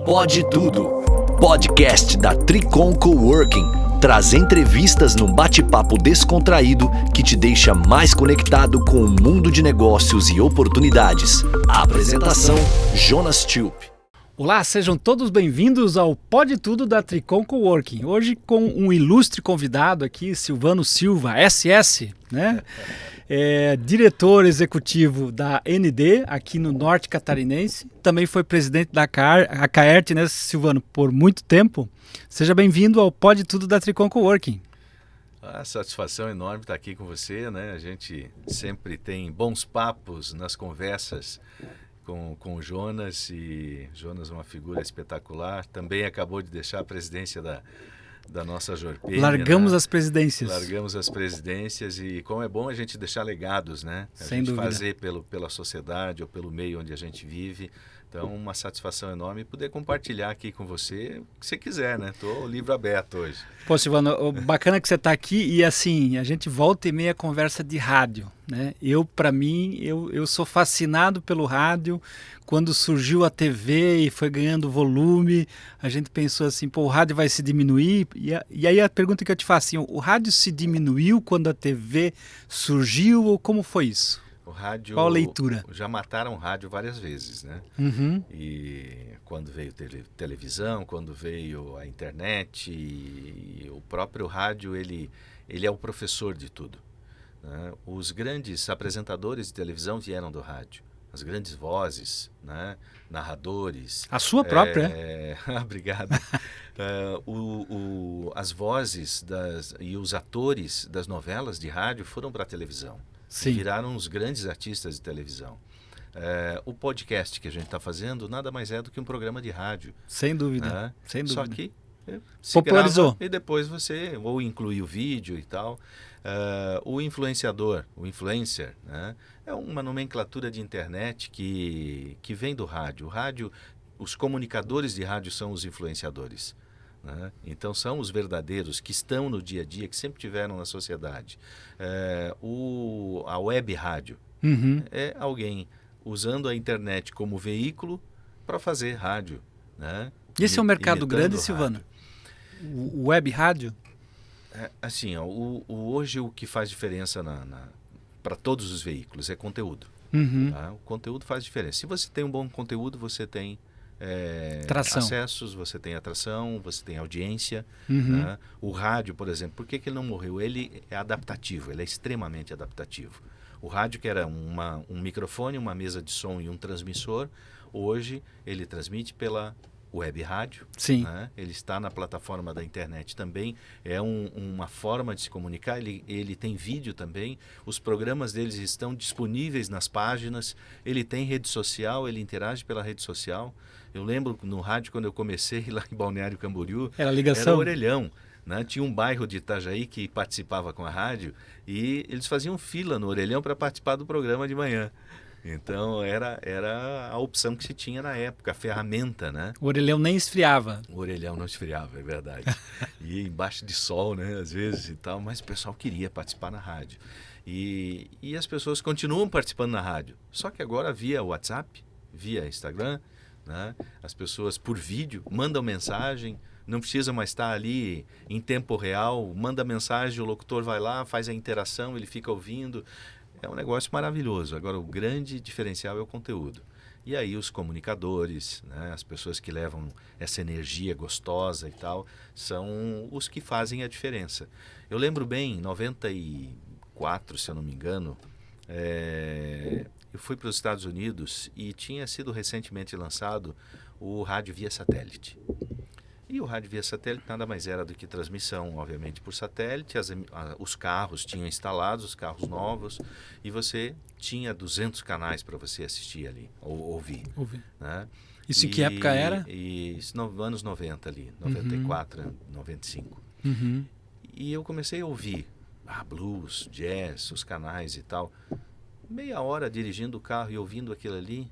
Pode Tudo, podcast da Tricom Coworking, traz entrevistas num bate-papo descontraído que te deixa mais conectado com o mundo de negócios e oportunidades. A apresentação, Jonas Tilp. Olá, sejam todos bem-vindos ao Pode Tudo da Tricom Coworking. Hoje com um ilustre convidado aqui, Silvano Silva, SS, né? Diretor executivo da ND, aqui no Norte Catarinense. Também foi presidente da Acaert, né, Silvano, por muito tempo. Seja bem-vindo ao Pode Tudo da Tricom Coworking. A satisfação enorme estar aqui com você, né? A gente sempre tem bons papos nas conversas com o Jonas, e Jonas é uma figura espetacular. Também acabou de deixar a presidência da nossa Jorpene. Largamos, né? as presidências. Largamos as presidências, e como é bom a gente deixar legados, né? Sem gente dúvida. Fazer pela sociedade ou pelo meio onde a gente vive. Então, uma satisfação enorme poder compartilhar aqui com você o que você quiser, né? Estou livro aberto hoje. Pô, Silvano, bacana que você está aqui e assim, a gente volta e meia conversa de rádio, né? Para mim, eu sou fascinado pelo rádio. Quando surgiu a TV e foi ganhando volume, a gente pensou assim, pô, o rádio vai se diminuir. E aí a pergunta que eu te faço assim, o rádio se diminuiu quando a TV surgiu ou como foi isso? O rádio, qual a leitura? Já mataram o rádio várias vezes, né? Uhum. E quando veio televisão, quando veio a internet, e o próprio rádio, ele é o professor de tudo, né? Os grandes apresentadores de televisão vieram do rádio. As grandes vozes, né? Narradores. A sua própria? Obrigado. As vozes e os atores das novelas de rádio foram para a televisão. Sim. Viraram os grandes artistas de televisão. O podcast que a gente está fazendo nada mais é do que um programa de rádio. Sem dúvida. Né? Sem dúvida. Só que se popularizou. E depois você ou inclui o vídeo e tal. O influenciador, o influencer, né? É uma nomenclatura de internet que vem do rádio. O rádio, os comunicadores de rádio são os influenciadores, né? Então são os verdadeiros que estão no dia a dia, que sempre tiveram na sociedade. A web rádio é alguém usando a internet como veículo para fazer rádio, né? E esse é um mercado grande, Silvano? O web rádio? Assim, hoje o que faz diferença para todos os veículos é conteúdo. Tá? O conteúdo faz diferença. Se você tem um bom conteúdo, você tem acessos, você tem atração, você tem audiência. Né? O rádio, por exemplo, por que ele não morreu? Ele é adaptativo, ele é extremamente adaptativo. O rádio, que era um microfone, uma mesa de som e um transmissor, hoje ele transmite pela web rádio. Sim. Né? Ele está na plataforma da internet também. É uma forma de se comunicar. Ele tem vídeo também. Os programas deles estão disponíveis nas páginas. Ele tem rede social, ele interage pela rede social. Eu lembro no rádio, quando eu comecei lá em Balneário Camboriú, era ligação. Era Orelhão. Né? Tinha um bairro de Itajaí que participava com a rádio e eles faziam fila no Orelhão para participar do programa de manhã. Então era a opção que se tinha na época, a ferramenta, né? O orelhão nem esfriava. O orelhão não esfriava, é verdade. E embaixo de sol, né? Às vezes e tal, mas o pessoal queria participar na rádio. E as pessoas continuam participando na rádio, só que agora via WhatsApp, via Instagram, né? As pessoas por vídeo mandam mensagem, não precisa mais estar ali em tempo real, manda mensagem, o locutor vai lá, faz a interação, ele fica ouvindo. É um negócio maravilhoso. Agora, o grande diferencial é o conteúdo. E aí os comunicadores, né, as pessoas que levam essa energia gostosa e tal, são os que fazem a diferença. Eu lembro bem, em 94, se eu não me engano, eu fui para os Estados Unidos e tinha sido recentemente lançado o rádio via satélite. E o rádio via satélite nada mais era do que transmissão, obviamente, por satélite. Os carros tinham instalados, os carros novos, e você tinha 200 canais para você assistir ali, ou ouvir. Né? Isso em que época era? Isso nos anos 90 ali, 94, 95. E eu comecei a ouvir blues, jazz, os canais e tal. Meia hora dirigindo o carro e ouvindo aquilo ali,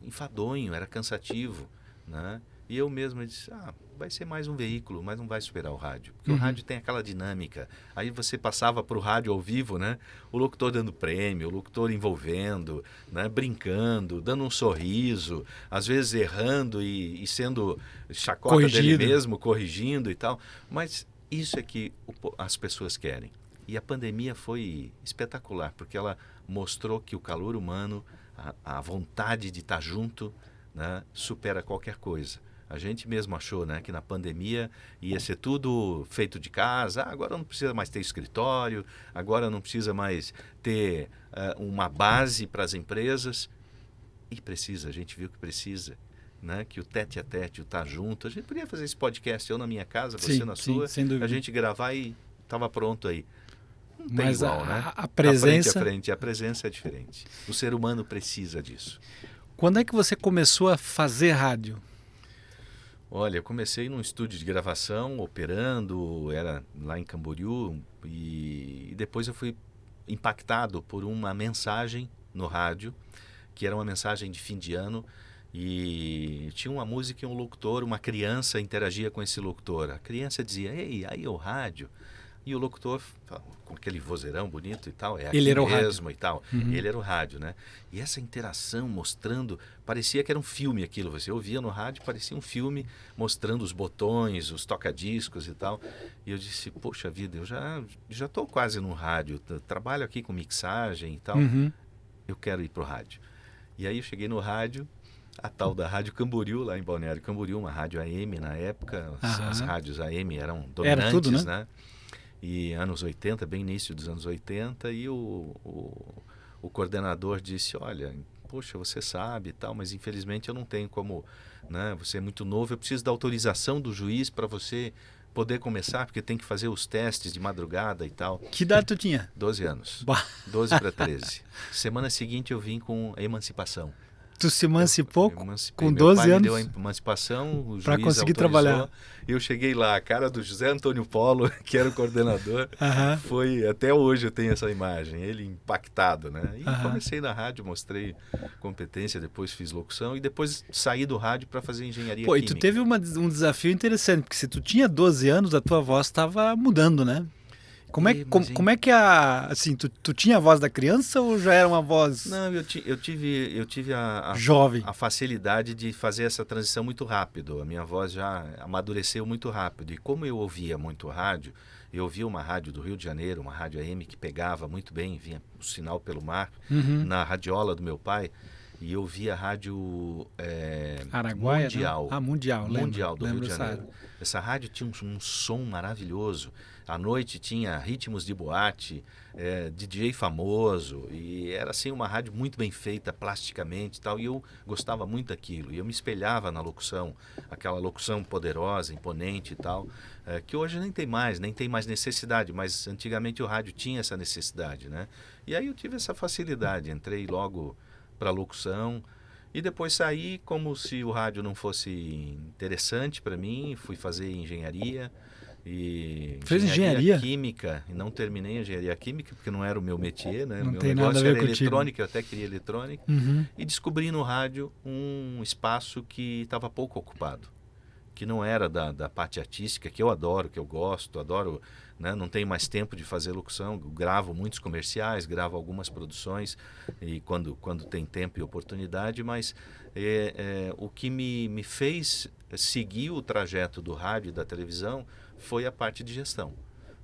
enfadonho, era cansativo, né? E eu mesmo disse, vai ser mais um veículo, mas não vai superar o rádio. Porque o rádio tem aquela dinâmica. Aí você passava para o rádio ao vivo, né? O locutor dando prêmio, o locutor envolvendo, né? Brincando, dando um sorriso, às vezes errando e sendo chacota Corrigido. dele mesmo, corrigindo e tal. Mas isso é que as pessoas querem. E a pandemia foi espetacular, porque ela mostrou que o calor humano, a vontade de estar junto, né? Supera qualquer coisa. A gente mesmo achou, né, que na pandemia ia ser tudo feito de casa. Agora não precisa mais ter escritório, agora não precisa mais ter uma base para as empresas. E precisa, a gente viu que precisa, né, que o tete a tete, o estar junto. A gente podia fazer esse podcast, eu na minha casa, você na sua, sem dúvida. a gente gravar e estava pronto aí. Não tem Mas igual, né? a presença... A presença é diferente. O ser humano precisa disso. Quando é que você começou a fazer rádio? Olha, eu comecei num estúdio de gravação, operando, era lá em Camboriú, e depois eu fui impactado por uma mensagem no rádio, que era uma mensagem de fim de ano, e tinha uma música e um locutor, uma criança interagia com esse locutor. A criança dizia, ei, aí é o rádio. E o locutor, com aquele vozeirão bonito e tal, é aqui Ele era o mesmo rádio. e tal. Ele era o rádio, né? E essa interação mostrando, parecia que era um filme aquilo. Você ouvia no rádio, parecia um filme mostrando os botões, os toca-discos e tal. E eu disse, poxa vida, eu já estou quase no rádio, trabalho aqui com mixagem e tal. Eu quero ir pro rádio. E aí eu cheguei no rádio, a tal da Rádio Camboriú, lá em Balneário Camboriú, uma rádio AM na época. As rádios AM eram dominantes, era tudo, né? E anos 80, bem início dos anos 80, e o coordenador disse, olha, poxa, você sabe e tal, mas infelizmente eu não tenho como, né? Você é muito novo, eu preciso da autorização do juiz para você poder começar, porque tem que fazer os testes de madrugada e tal. Que idade tu tinha? 12 anos. 12 para 13. Semana seguinte eu vim com a emancipação. Tu se emancipou com Meu 12 pai anos? me deu a emancipação, o para juiz conseguir autorizou, trabalhar. E eu cheguei lá, a cara do José Antônio Polo, que era o coordenador, foi, até hoje eu tenho essa imagem, ele impactado, né? E comecei na rádio, mostrei competência, depois fiz locução e depois saí do rádio para fazer engenharia química. E tu teve um desafio interessante, porque se tu tinha 12 anos, a tua voz estava mudando, né? Como é que assim, tu tinha a voz da criança ou já era uma voz... Não, eu tive jovem, a facilidade de fazer essa transição muito rápido. A minha voz já amadureceu muito rápido. E como eu ouvia muito rádio, eu ouvia uma rádio do Rio de Janeiro, uma rádio AM que pegava muito bem, vinha o sinal pelo mar, na radiola do meu pai, e eu via a rádio Araguaia, Mundial. Mundial do Rio de Janeiro. Essa rádio tinha um som maravilhoso. À noite tinha ritmos de boate, DJ famoso, e era assim uma rádio muito bem feita plasticamente e tal, e eu gostava muito daquilo, e eu me espelhava na locução, aquela locução poderosa, imponente e tal, que hoje nem tem mais necessidade, mas antigamente o rádio tinha essa necessidade, né? E aí eu tive essa facilidade, entrei logo para a locução, e depois saí como se o rádio não fosse interessante para mim, fui fazer engenharia. E fez engenharia química, e não terminei a engenharia química porque não era o meu métier, né? Não O meu tem negócio nada a ver era contigo. eletrônica, eu até queria eletrônica, e descobri no rádio um espaço que estava pouco ocupado, que não era da parte artística, que eu adoro, que eu gosto, adoro, né? Não tenho mais tempo de fazer locução, gravo muitos comerciais, gravo algumas produções, e quando tem tempo e oportunidade, mas o que me fez seguir o trajeto do rádio e da televisão foi a parte de gestão,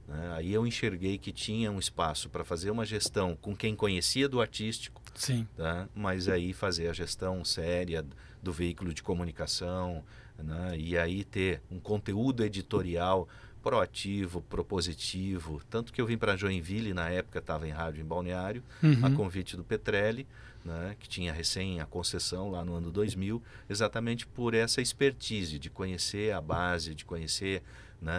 né? Aí eu enxerguei que tinha um espaço para fazer uma gestão com quem conhecia do artístico, sim, tá? Mas aí fazer a gestão séria do veículo de comunicação, né? E aí ter um conteúdo editorial proativo, propositivo, tanto que eu vim para Joinville, na época estava em rádio em Balneário, a convite do Petrelli, né, que tinha recém a concessão lá no ano 2000, exatamente por essa expertise de conhecer a base, de conhecer, né,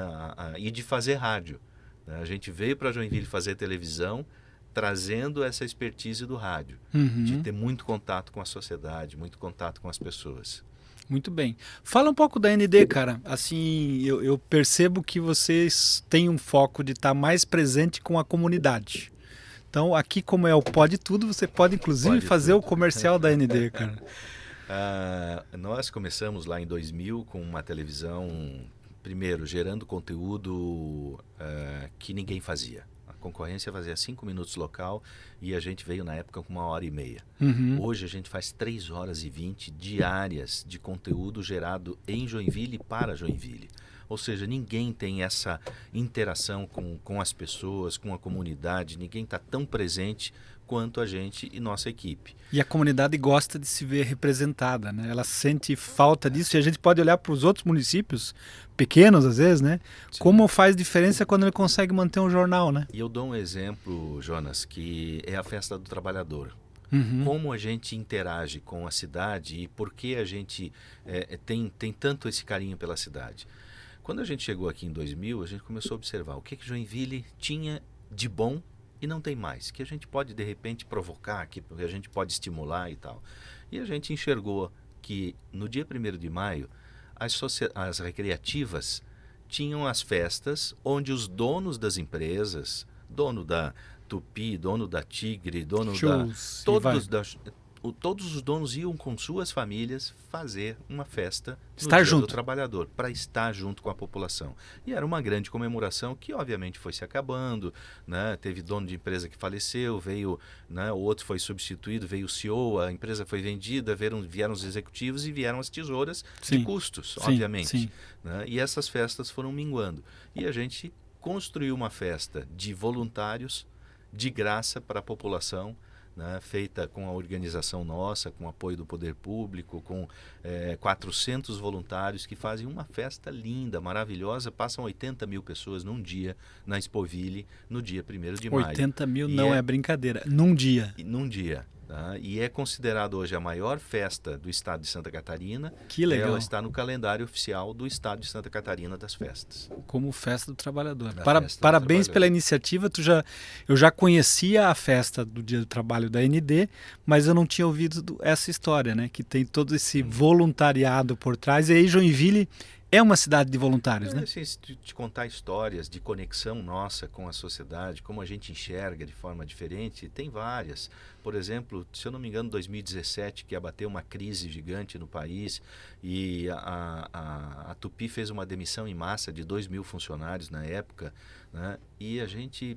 e de fazer rádio, né? A gente veio para Joinville fazer televisão, trazendo essa expertise do rádio, de ter muito contato com a sociedade, muito contato com as pessoas. Muito bem. Fala um pouco da ND, cara. Assim, eu percebo que vocês têm um foco de estar mais presente com a comunidade. Então, aqui como é o Pode Tudo, você pode inclusive fazer o comercial da ND, cara. Nós começamos lá em 2000 com uma televisão, primeiro, gerando conteúdo que ninguém fazia. A concorrência fazia 5 minutos local e a gente veio na época com 1h30. Hoje a gente faz 3h20 diárias de conteúdo gerado em Joinville e para Joinville. Ou seja, ninguém tem essa interação com as pessoas, com a comunidade, ninguém está tão presente quanto a gente e nossa equipe. E a comunidade gosta de se ver representada, né? Ela sente falta disso e a gente pode olhar para os outros municípios, pequenos às vezes, né? Sim. Como faz diferença quando ele consegue manter um jornal, né? E eu dou um exemplo, Jonas, que é a Festa do Trabalhador. Uhum. Como a gente interage com a cidade e por que a gente tem tanto esse carinho pela cidade. Quando a gente chegou aqui em 2000, a gente começou a observar o que Joinville tinha de bom e não tem mais, que a gente pode de repente provocar, que a gente pode estimular e tal. E a gente enxergou que no dia 1º de maio, as recreativas tinham as festas onde os donos das empresas, dono da Tupi, dono da Tigre, dono Shows, todos os donos iam com suas famílias fazer uma festa no Estar Dia junto. do Trabalhador, para estar junto com a população. E era uma grande comemoração que obviamente foi se acabando, né? Teve dono de empresa que faleceu, veio, né? O outro foi substituído, veio o CEO, a empresa foi vendida, vieram os executivos e vieram as tesouras Sim. de custos, Sim, obviamente. sim. Né? E essas festas foram minguando. E a gente construiu uma festa de voluntários, de graça para a população, né, feita com a organização nossa, com o apoio do poder público, com 400 voluntários que fazem uma festa linda, maravilhosa. Passam 80 mil pessoas num dia na Expoville, no dia 1º de maio. 80 mil E não é brincadeira, num dia. Num dia. Tá? E é considerado hoje a maior festa do estado de Santa Catarina. Que legal. Ela está no calendário oficial do estado de Santa Catarina das festas. Como Festa do Trabalhador. Da Parabéns Festa do Trabalhador. pela iniciativa. Eu já conhecia a festa do Dia do Trabalho da ND, mas eu não tinha ouvido essa história, né? Que tem todo esse voluntariado por trás. E aí Joinville é uma cidade de voluntários, né? Assim, se te contar histórias de conexão nossa com a sociedade, como a gente enxerga de forma diferente, tem várias. Por exemplo, se eu não me engano, 2017, que abateu uma crise gigante no país e a Tupi fez uma demissão em massa de 2.000 funcionários na época, né? E a gente,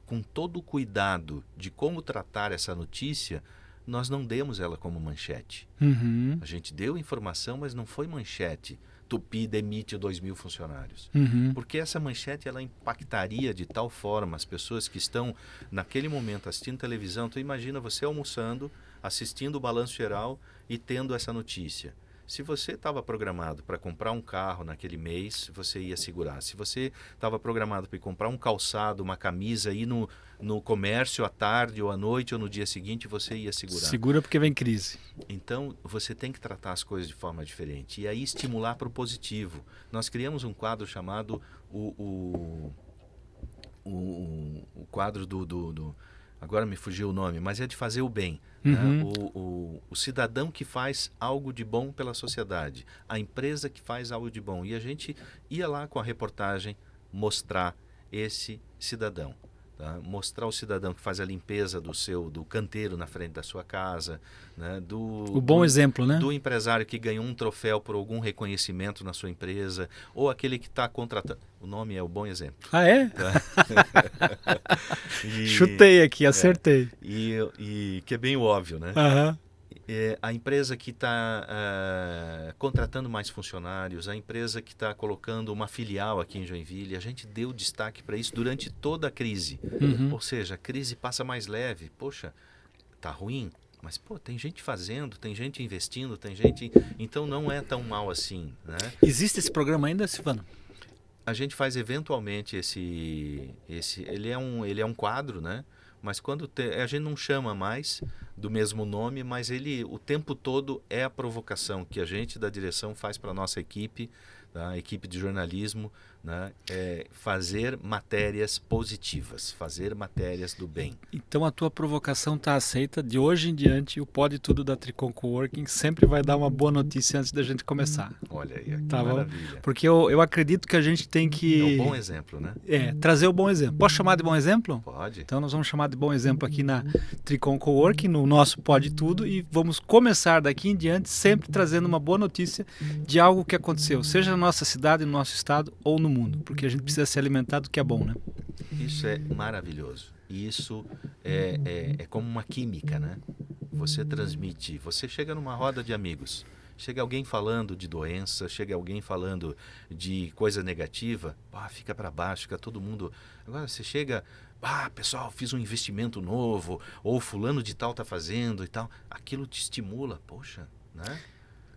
com todo o cuidado de como tratar essa notícia, nós não demos ela como manchete. Uhum. A gente deu informação, mas não foi manchete. Tupi demite 2.000 funcionários. Uhum. Porque essa manchete ela impactaria de tal forma as pessoas que estão naquele momento assistindo televisão. Tu imagina você almoçando, assistindo o Balanço Geral e tendo essa notícia. Se você estava programado para comprar um carro naquele mês, você ia segurar. Se você estava programado para comprar um calçado, uma camisa, ir no comércio à tarde ou à noite ou no dia seguinte, você ia segurar. Segura porque vem crise. Então, você tem que tratar as coisas de forma diferente. E aí estimular para o positivo. Nós criamos um quadro chamado o quadro do agora me fugiu o nome, mas é de fazer o bem. Uhum. Né? O cidadão que faz algo de bom pela sociedade. A empresa que faz algo de bom. E a gente ia lá com a reportagem mostrar esse cidadão. Tá? Mostrar o cidadão que faz a limpeza do canteiro na frente da sua casa, né? O bom exemplo, né? Do empresário que ganhou um troféu por algum reconhecimento na sua empresa, ou aquele que está contratando. O nome é o Bom Exemplo. Ah, é? Tá? Chutei aqui, acertei. E que é bem óbvio, né? Aham. A empresa que está contratando mais funcionários, a empresa que está colocando uma filial aqui em Joinville, a gente deu destaque para isso durante toda a crise. Uhum. Ou seja, a crise passa mais leve. Poxa, tá ruim, mas pô, tem gente fazendo, tem gente investindo, tem gente... Então não é tão mal assim, né? Existe esse programa ainda, Silvano? A gente faz eventualmente ele é um quadro, né? Mas quando a gente não chama mais do mesmo nome, mas ele o tempo todo é a provocação que a gente da direção faz para a nossa equipe, tá? A equipe de jornalismo, né? Fazer matérias positivas, fazer matérias do bem. Então a tua provocação está aceita. De hoje em diante, o Pode Tudo da Tricon Coworking sempre vai dar uma boa notícia antes da gente começar. Olha aí, que Tá bom? maravilha. Porque eu acredito que a gente tem que... É um bom exemplo, né? trazer o bom exemplo. Posso chamar de bom exemplo? Pode. Então nós vamos chamar de bom exemplo aqui na Tricon Coworking, no nosso Pode Tudo, e vamos começar daqui em diante sempre trazendo uma boa notícia de algo que aconteceu, seja na nossa cidade, no nosso estado ou no mundo, porque a gente precisa se alimentar do que é bom, né? Isso é maravilhoso. Isso é como uma química, né? Você transmite, você chega numa roda de amigos, chega alguém falando de doença, chega alguém falando de coisa negativa, fica para baixo, fica todo mundo... Agora você chega, pessoal, fiz um investimento novo, ou fulano de tal está fazendo e tal, aquilo te estimula, poxa, né?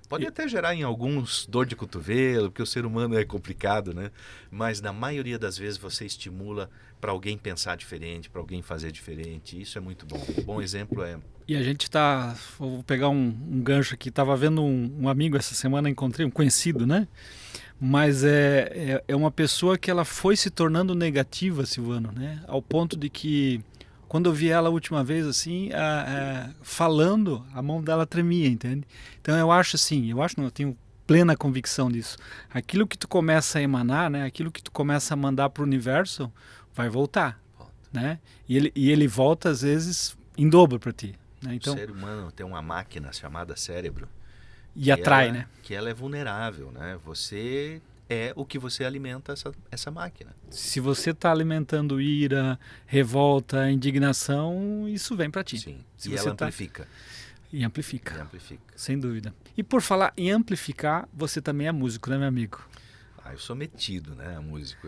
Pode até gerar em alguns dor de cotovelo, porque o ser humano é complicado, né? Mas na maioria das vezes você estimula para alguém pensar diferente, para alguém fazer diferente. Isso é muito bom. Um bom exemplo é... E a gente vou pegar um gancho aqui, estava vendo um amigo essa semana, encontrei um conhecido, né? Mas é uma pessoa que ela foi se tornando negativa, Silvano, né? Ao ponto de que quando eu vi ela a última vez, assim, falando, a mão dela tremia, entende? Então eu acho assim, eu tenho plena convicção disso. Aquilo que tu começa a emanar, né? Aquilo que tu começa a mandar para o universo, vai voltar, né? E ele volta, às vezes, em dobro para ti. Né? Então, o ser humano tem uma máquina chamada cérebro. E atrai, né? Que ela é vulnerável, né? Você é o que você alimenta essa máquina. Se você está alimentando ira, revolta, indignação, isso vem para ti. Sim, Se e você ela amplifica. E amplifica. E amplifica. Sem dúvida. E por falar em amplificar, você também é músico, né, meu amigo? Eu sou metido, né, músico.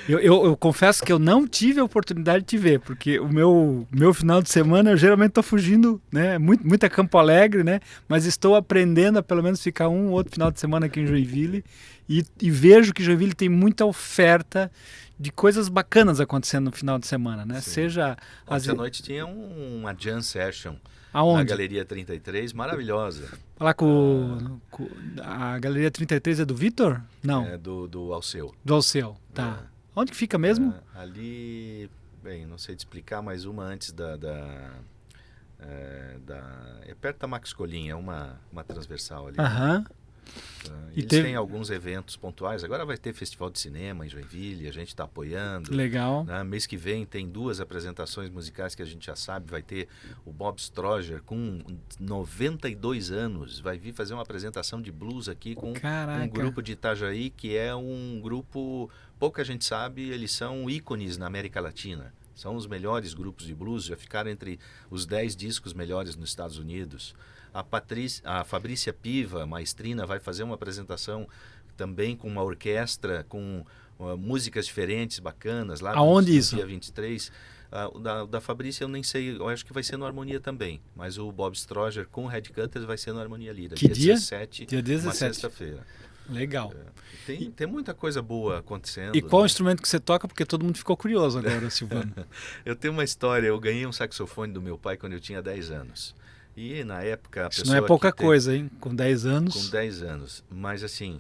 Eu confesso que eu não tive a oportunidade de te ver, porque o meu final de semana eu geralmente estou fugindo, né, muito a Campo Alegre, né, mas estou aprendendo a pelo menos ficar um ou outro final de semana aqui em Joinville e vejo que Joinville tem muita oferta de coisas bacanas acontecendo no final de semana, né? Sim. Seja... Ontem à noite tinha uma jam session. Aonde? Na Galeria 33, maravilhosa. Falar a Galeria 33 é do Vitor? Não. É do Alceu. Do Alceu, tá. Onde que fica mesmo? Ali, bem, não sei te explicar, mas uma antes é perto da Max Colim, é uma transversal ali. Aham. Eles têm alguns eventos pontuais. Agora vai ter festival de cinema em Joinville, a gente está apoiando. Legal. Né? Mês que vem tem 2 apresentações musicais que a gente já sabe. Vai ter o Bob Stroger com 92 anos. Vai vir fazer uma apresentação de blues aqui com um grupo de Itajaí, que é um grupo, pouca gente sabe, eles são ícones na América Latina. São os melhores grupos de blues, já ficaram entre os 10 discos melhores nos Estados Unidos. A Fabrícia Piva, maestrina, vai fazer uma apresentação também com uma orquestra, com músicas diferentes, bacanas. Lá aonde isso? Dia 23. Da Fabrícia eu nem sei, eu acho que vai ser no Harmonia também. Mas o Bob Stroger com o Red Cutters vai ser no Harmonia Lira. Que dia? 17, dia 17. Uma sexta-feira. Legal. Tem muita coisa boa acontecendo. E qual instrumento que você toca? Porque todo mundo ficou curioso agora, Silvano. Eu tenho uma história, eu ganhei um saxofone do meu pai quando eu tinha 10 anos. E na época... Isso não é pouca coisa, hein? Com 10 anos... Com 10 anos. Mas assim,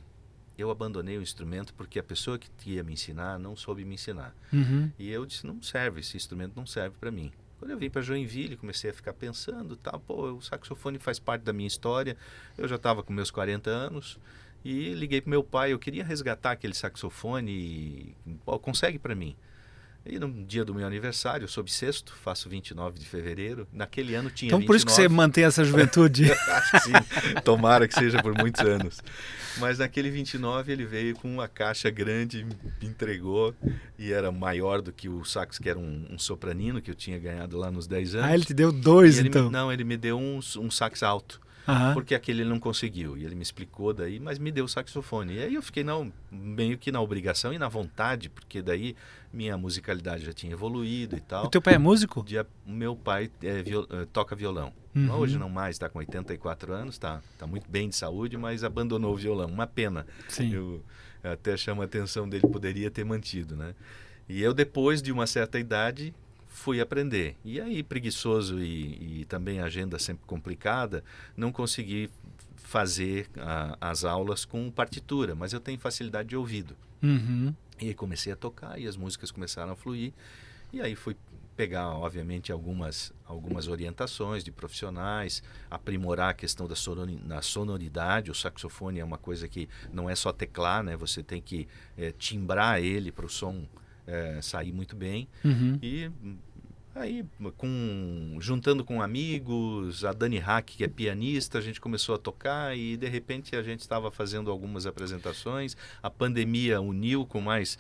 eu abandonei o instrumento porque a pessoa que ia me ensinar não soube me ensinar. Uhum. E eu disse, não serve, esse instrumento não serve para mim. Quando eu vim para Joinville, comecei a ficar pensando, o saxofone faz parte da minha história. Eu já estava com meus 40 anos e liguei para meu pai, eu queria resgatar aquele saxofone e consegue para mim. E no dia do meu aniversário, eu sou bissexto, faço 29 de fevereiro. Naquele ano tinha 29. Então por isso que você mantém essa juventude. Acho que sim, tomara que seja por muitos anos. Mas naquele 29 ele veio com uma caixa grande, me entregou e era maior do que o sax, que era um sopranino que eu tinha ganhado lá nos 10 anos. Ele te deu 2 então? Não, ele me deu um sax alto. Aham. Porque aquele ele não conseguiu. E ele me explicou daí, mas me deu o saxofone. E aí eu fiquei meio que na obrigação e na vontade, porque daí minha musicalidade já tinha evoluído e tal. O teu pai é músico? Meu pai toca violão. Uhum. Hoje não mais, está com 84 anos, tá muito bem de saúde, mas abandonou o violão. Uma pena. Sim. Eu até chamo a atenção dele, poderia ter mantido, né? E eu, depois de uma certa idade, fui aprender. E aí, preguiçoso e também a agenda sempre complicada, não consegui fazer as aulas com partitura, mas eu tenho facilidade de ouvido. Uhum. E aí comecei a tocar e as músicas começaram a fluir. E aí fui pegar, obviamente, algumas orientações de profissionais, aprimorar a questão da sonoridade. O saxofone é uma coisa que não é só teclar, né? Você tem que timbrar ele para o som sair muito bem. Uhum. E aí, juntando com amigos, a Dani Hack, que é pianista, a gente começou a tocar e, de repente, a gente estava fazendo algumas apresentações. A pandemia uniu com mais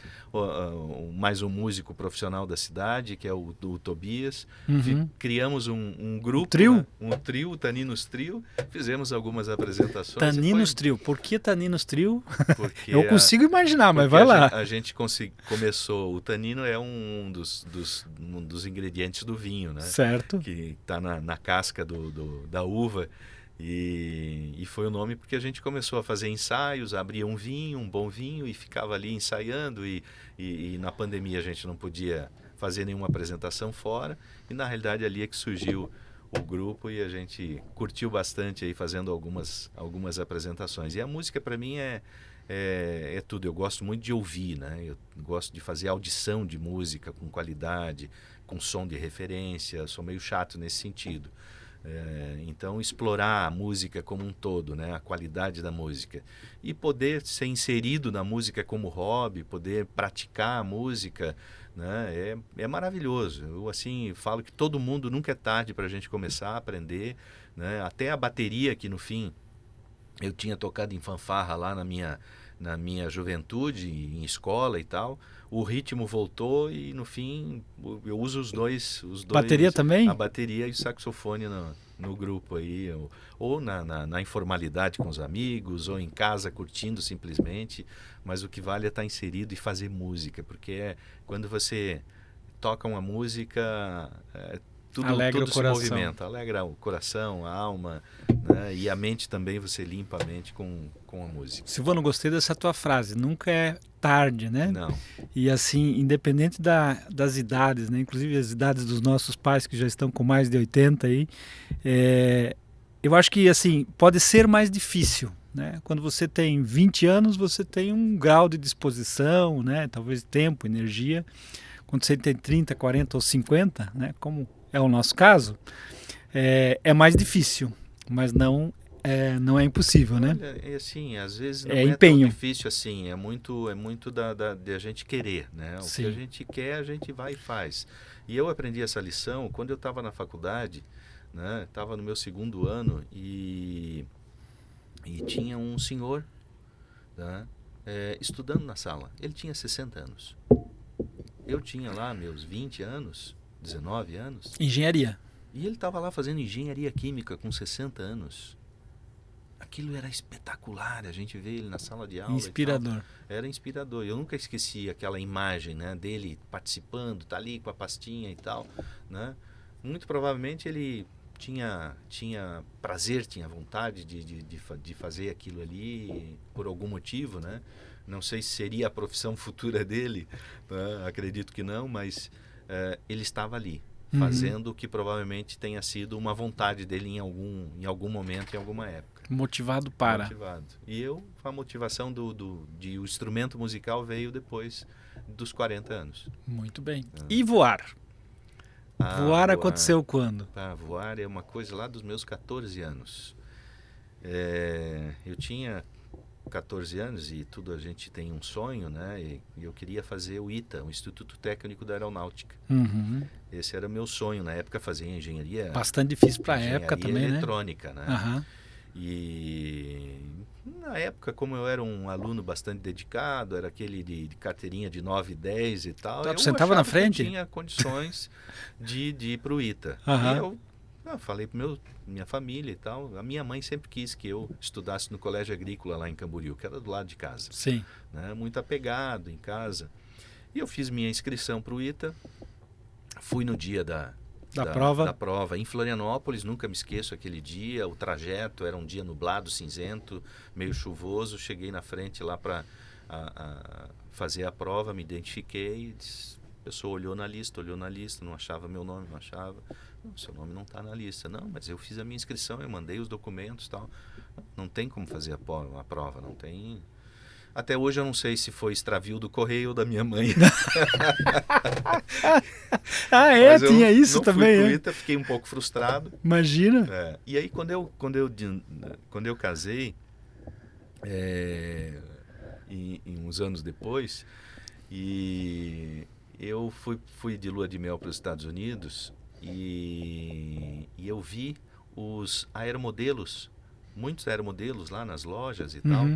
um músico profissional da cidade, que é o Tobias. Uhum. Criamos um grupo, Trio? né? Um trio, o Taninos Trio. Fizemos algumas apresentações. Taninos Trio. Por que Taninos Trio? Porque Eu consigo imaginar, mas vai lá. A gente começou. O tanino é um dos ingredientes do vinho, né? Certo. Que está na casca da uva. E foi o nome porque a gente começou a fazer ensaios, abria um vinho, um bom vinho, e ficava ali ensaiando. E na pandemia a gente não podia fazer nenhuma apresentação fora. E na realidade ali é que surgiu o grupo e a gente curtiu bastante aí fazendo algumas apresentações. E a música para mim é tudo. Eu gosto muito de ouvir, né? Eu gosto de fazer audição de música com qualidade, com som de referência. Sou meio chato nesse sentido. Então, explorar a música como um todo, né? A qualidade da música. E poder ser inserido na música como hobby, poder praticar a música, né? É maravilhoso. Eu, assim, falo que todo mundo nunca é tarde para a gente começar a aprender, né? Até a bateria, que no fim eu tinha tocado em fanfarra lá na minha juventude, em escola e tal. O ritmo voltou e no fim eu uso os dois. Bateria também? A bateria e o saxofone no grupo aí, ou na informalidade com os amigos, ou em casa curtindo simplesmente. Mas o que vale é estar inserido e fazer música, porque quando você toca uma música, tudo o se coração. movimenta, alegra o coração, a alma, né? E a mente também, você limpa a mente com a música. Silvano, gostei dessa tua frase, nunca é tarde, né? Não. E assim, independente das idades, né? Inclusive as idades dos nossos pais que já estão com mais de 80 aí, eu acho que assim, pode ser mais difícil, né? Quando você tem 20 anos, você tem um grau de disposição, né? Talvez tempo, energia. Quando você tem 30, 40 ou 50, né? Como é o nosso caso, é mais difícil, mas não é impossível, né? Olha, assim, às vezes não É é empenho. tão difícil assim, é muito de a gente querer, né? O Sim. que a gente quer, a gente vai e faz. E eu aprendi essa lição quando eu estava na faculdade, né? Estava no meu segundo ano e tinha um senhor, né? Estudando na sala. Ele tinha 60 anos. Eu tinha lá meus 20 anos, 19 anos. Engenharia. E ele estava lá fazendo engenharia química com 60 anos. Aquilo era espetacular, a gente vê ele na sala de aula. Inspirador. Era inspirador. Eu nunca esqueci aquela imagem, né, dele participando, tá ali com a pastinha e tal, né? Muito provavelmente ele tinha prazer, tinha vontade de fazer aquilo ali por algum motivo, né? Não sei se seria a profissão futura dele, né? Acredito que não, mas ele estava ali, fazendo o que provavelmente tenha sido uma vontade dele em algum momento, em alguma época. Motivado para. Motivado. E a motivação de o instrumento musical veio depois dos 40 anos. Muito bem. E voar? Voar aconteceu quando? Voar é uma coisa lá dos meus 14 anos. Eu tinha 14 anos e a gente tem um sonho, né? E eu queria fazer o ITA, o Instituto Técnico da Aeronáutica. Uhum. Esse era meu sonho na época, fazer engenharia. Bastante difícil para a época também, eletrônica, né? Uhum. E na época, como eu era um aluno bastante dedicado, era aquele de carteirinha de 9, 10 e tal, eu sentava na frente? que eu tinha condições de ir para o ITA. Uhum. E eu falei para minha família e tal. A minha mãe sempre quis que eu estudasse no Colégio Agrícola lá em Camboriú, que era do lado de casa. Sim. Né? Muito apegado em casa. E eu fiz minha inscrição para o ITA. Fui no dia da prova em Florianópolis, nunca me esqueço aquele dia. O trajeto era um dia nublado, cinzento, meio chuvoso. Cheguei na frente lá para fazer a prova, me identifiquei. A pessoa olhou na lista, não achava meu nome, não achava. Não, seu nome não está na lista. Não, mas eu fiz a minha inscrição, eu mandei os documentos e tal. Não tem como fazer a prova, não tem. Até hoje eu não sei se foi extravio do correio ou da minha mãe. Mas tinha isso não também, fui pro ITA, fiquei um pouco frustrado. Imagina. E aí quando eu casei, uns anos depois, e eu fui de lua de mel para os Estados Unidos e eu vi os aeromodelos, muitos aeromodelos lá nas lojas e tal.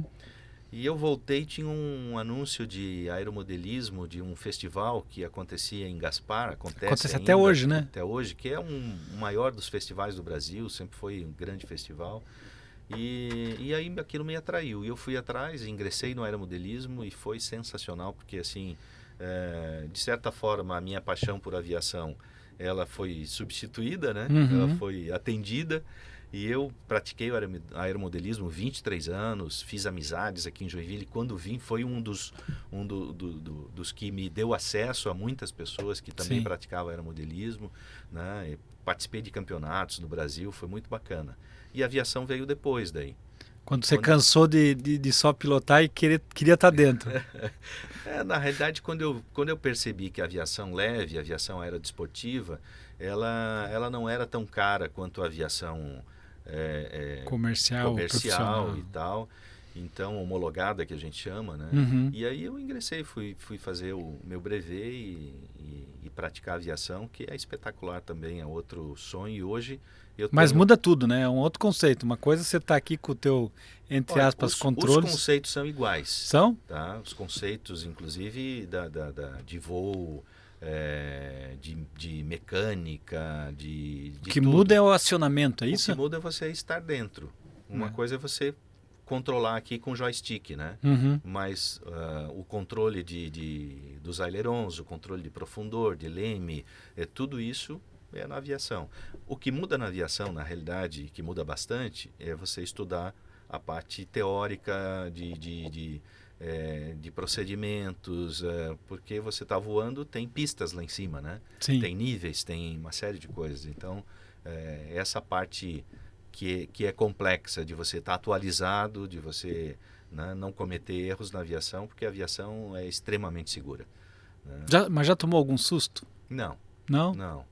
E eu voltei, tinha um anúncio de aeromodelismo de um festival que acontecia em Gaspar, acontece até hoje, né? Até hoje, que é o maior dos festivais do Brasil, sempre foi um grande festival. E aí aquilo me atraiu. E eu fui atrás, ingressei no aeromodelismo e foi sensacional, porque assim, de certa forma, a minha paixão por aviação, ela foi substituída, né? Ela foi atendida. E eu pratiquei o aeromodelismo 23 anos, fiz amizades aqui em Joinville. Quando vim, foi um dos que me deu acesso a muitas pessoas que também praticavam aeromodelismo, né? Eu participei de campeonatos no Brasil, foi muito bacana. E a aviação veio depois daí. Quando você cansou de só pilotar e queria estar dentro. Na realidade, quando eu percebi que a aviação leve, a aviação aerodesportiva, ela não era tão cara quanto a aviação comercial e tal, então homologada, que a gente chama, né? E aí eu ingressei, fui fazer o meu brevet e praticar aviação, que é espetacular também, é outro sonho. E hoje Mas muda tudo, né? É um outro conceito. Uma coisa é você estar aqui com o teu, entre aspas, controles. Os conceitos são iguais. São? Tá? Os conceitos, inclusive, de voo, de mecânica, de O que tudo. muda é o acionamento, é isso? O que muda é você estar dentro. Uma coisa é você controlar aqui com joystick, né? Mas o controle dos ailerons, o controle de profundor, de leme, tudo isso é na aviação. O que muda na aviação, na realidade, que muda bastante, é você estudar a parte teórica de procedimentos, porque você está voando, tem pistas lá em cima, né? Sim. Tem níveis, tem uma série de coisas. Então, essa parte que é complexa, de você estar atualizado, de você, né, não cometer erros na aviação, porque a aviação é extremamente segura. Né? Mas já tomou algum susto? Não. Não? Não,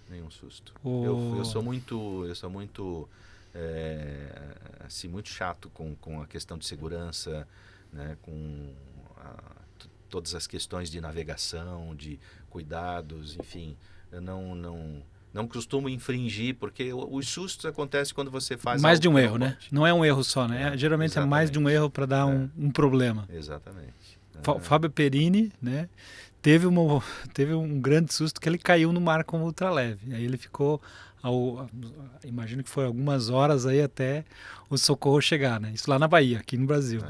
nenhum susto. Eu sou muito assim, muito chato com a questão de segurança, né, com todas as questões de navegação, de cuidados, enfim. Eu não costumo infringir, porque os sustos acontecem quando você faz mais algo de um que erro, né? Não é um erro só, né? Geralmente exatamente. É mais de um erro para dar um problema. Exatamente. Fábio Perini, né? Teve um grande susto que ele caiu no mar com ultraleve. Aí ele ficou, imagino que foi algumas horas aí até o socorro chegar, né? Isso lá na Bahia, aqui no Brasil.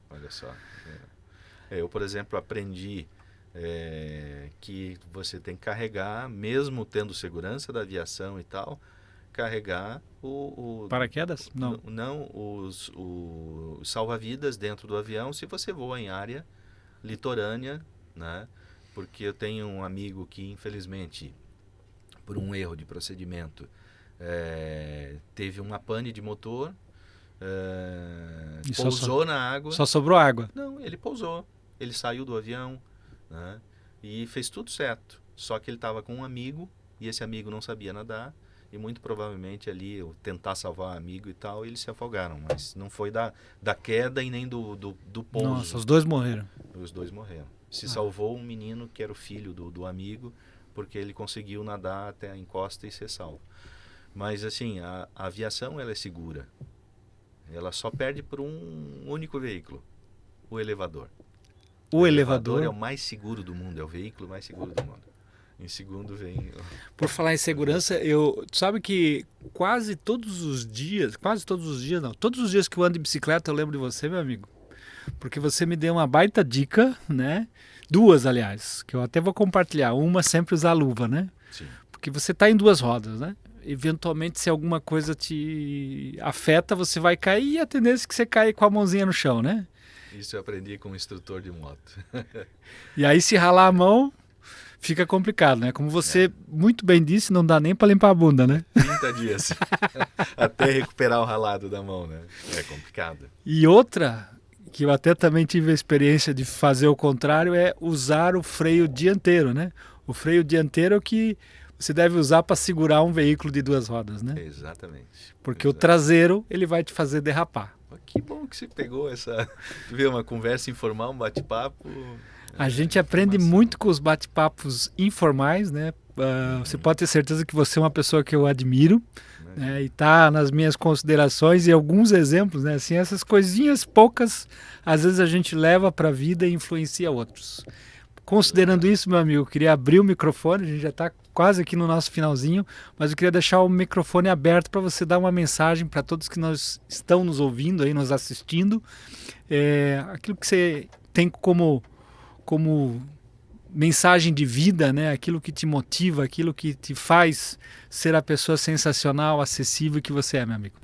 Olha só. Eu, por exemplo, aprendi que você tem que carregar, mesmo tendo segurança da aviação e tal, carregar o paraquedas? Não. Não, os salva-vidas dentro do avião, se você voa em área litorânea, né? Porque eu tenho um amigo que, infelizmente, por um erro de procedimento, teve uma pane de motor, pousou na água. Só sobrou água? Não, ele pousou. Ele saiu do avião, né? E fez tudo certo. Só que ele estava com um amigo e esse amigo não sabia nadar. E muito provavelmente ali, eu tentar salvar o amigo e tal, eles se afogaram. Mas não foi da queda e nem do pouso. Nossa, os dois morreram. Os dois morreram. Se salvou um menino que era o filho do amigo, porque ele conseguiu nadar até a encosta e ser salvo. Mas assim, a aviação ela é segura. Ela só perde por um único veículo, o elevador. O elevador é o mais seguro do mundo, é o veículo mais seguro do mundo. Em segundo vem... Por falar em segurança, tu sabe que todos os dias que eu ando de bicicleta eu lembro de você, meu amigo. Porque você me deu uma baita dica, né? Duas, aliás, que eu até vou compartilhar. Uma, sempre usar luva, né? Sim. Porque você está em duas rodas, né? Eventualmente, se alguma coisa te afeta, você vai cair e a tendência é que você caia com a mãozinha no chão, né? Isso eu aprendi com um instrutor de moto. E aí, se ralar a mão, fica complicado, né? Como você muito bem disse, não dá nem para limpar a bunda, né? 30 dias. Até recuperar o ralado da mão, né? É complicado. E outra, que eu até também tive a experiência de fazer o contrário, é usar o freio dianteiro, né? O freio dianteiro é o que você deve usar para segurar um veículo de 2 rodas, né? Exatamente. Porque o traseiro, ele vai te fazer derrapar. Que bom que você pegou uma conversa informal, um bate-papo. A gente aprende muito com os bate-papos informais, né? Você pode ter certeza que você é uma pessoa que eu admiro, né? E está nas minhas considerações e alguns exemplos, né? Assim, essas coisinhas poucas, às vezes a gente leva para a vida e influencia outros. Considerando isso, meu amigo, eu queria abrir o microfone, a gente já está quase aqui no nosso finalzinho, mas eu queria deixar o microfone aberto para você dar uma mensagem para todos que estão nos ouvindo, aí, nos assistindo. Aquilo que você tem como mensagem de vida, né? Aquilo que te motiva, aquilo que te faz ser a pessoa sensacional, acessível que você é, meu amigo.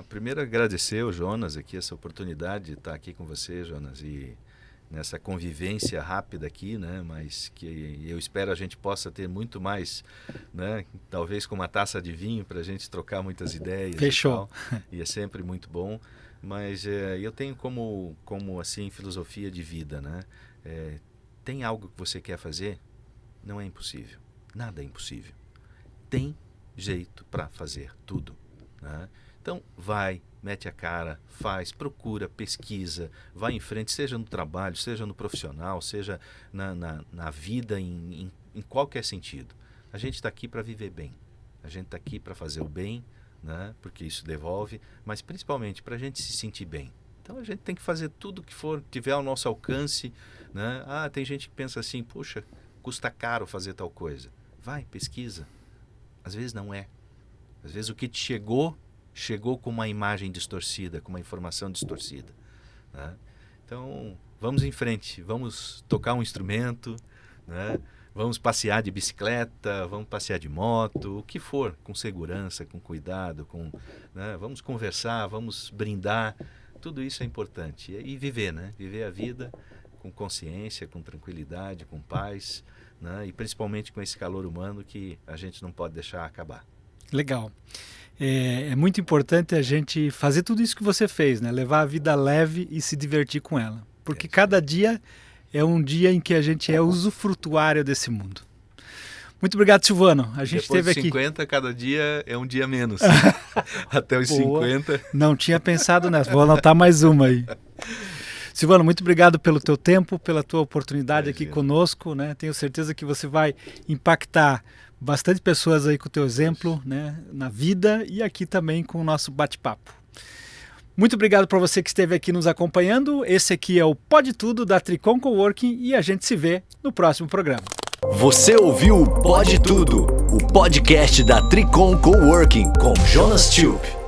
Primeiro agradecer ao Jonas aqui, essa oportunidade de estar aqui com você, Jonas, e nessa convivência rápida aqui, né? Mas que eu espero a gente possa ter muito mais, né? Talvez com uma taça de vinho para a gente trocar muitas ideias. Fechou. E é sempre muito bom. Mas eu tenho como assim filosofia de vida, né? Tem algo que você quer fazer? Não é impossível. Nada é impossível. Tem jeito para fazer tudo, né? Então vai, mete a cara, faz, procura, pesquisa, vai em frente, seja no trabalho, seja no profissional, seja na vida, em qualquer sentido. A gente está aqui para viver bem, a gente está aqui para fazer o bem, né? Porque isso devolve, mas principalmente para a gente se sentir bem. Então a gente tem que fazer tudo que tiver ao nosso alcance, né? Tem gente que pensa assim, puxa, custa caro fazer tal coisa. Vai, pesquisa. Às vezes não é. Às vezes o que te chegou com uma imagem distorcida, com uma informação distorcida, né? Então, vamos em frente, vamos tocar um instrumento, né? Vamos passear de bicicleta, vamos passear de moto, o que for, com segurança, com cuidado, né? Vamos conversar, vamos brindar, tudo isso é importante. E viver, né? Viver a vida com consciência, com tranquilidade, com paz, né? E principalmente com esse calor humano que a gente não pode deixar acabar. Legal. É muito importante a gente fazer tudo isso que você fez, né? Levar a vida leve e se divertir com ela. Porque cada dia é um dia em que a gente é usufrutuário desse mundo. Muito obrigado, Silvano. A gente Depois esteve aqui. Depois de 50, cada dia é um dia menos. Até os Boa. 50. Não tinha pensado nessa. Vou anotar mais uma aí. Silvano, muito obrigado pelo teu tempo, pela tua oportunidade aqui conosco, né? Tenho certeza que você vai impactar bastante pessoas aí com o teu exemplo, né? Na vida e aqui também com o nosso bate-papo. Muito obrigado para você que esteve aqui nos acompanhando. Esse aqui é o Pode Tudo da Tricon Coworking e a gente se vê no próximo programa. Você ouviu o Pode Tudo, o podcast da Tricon Coworking com Jonas Tube.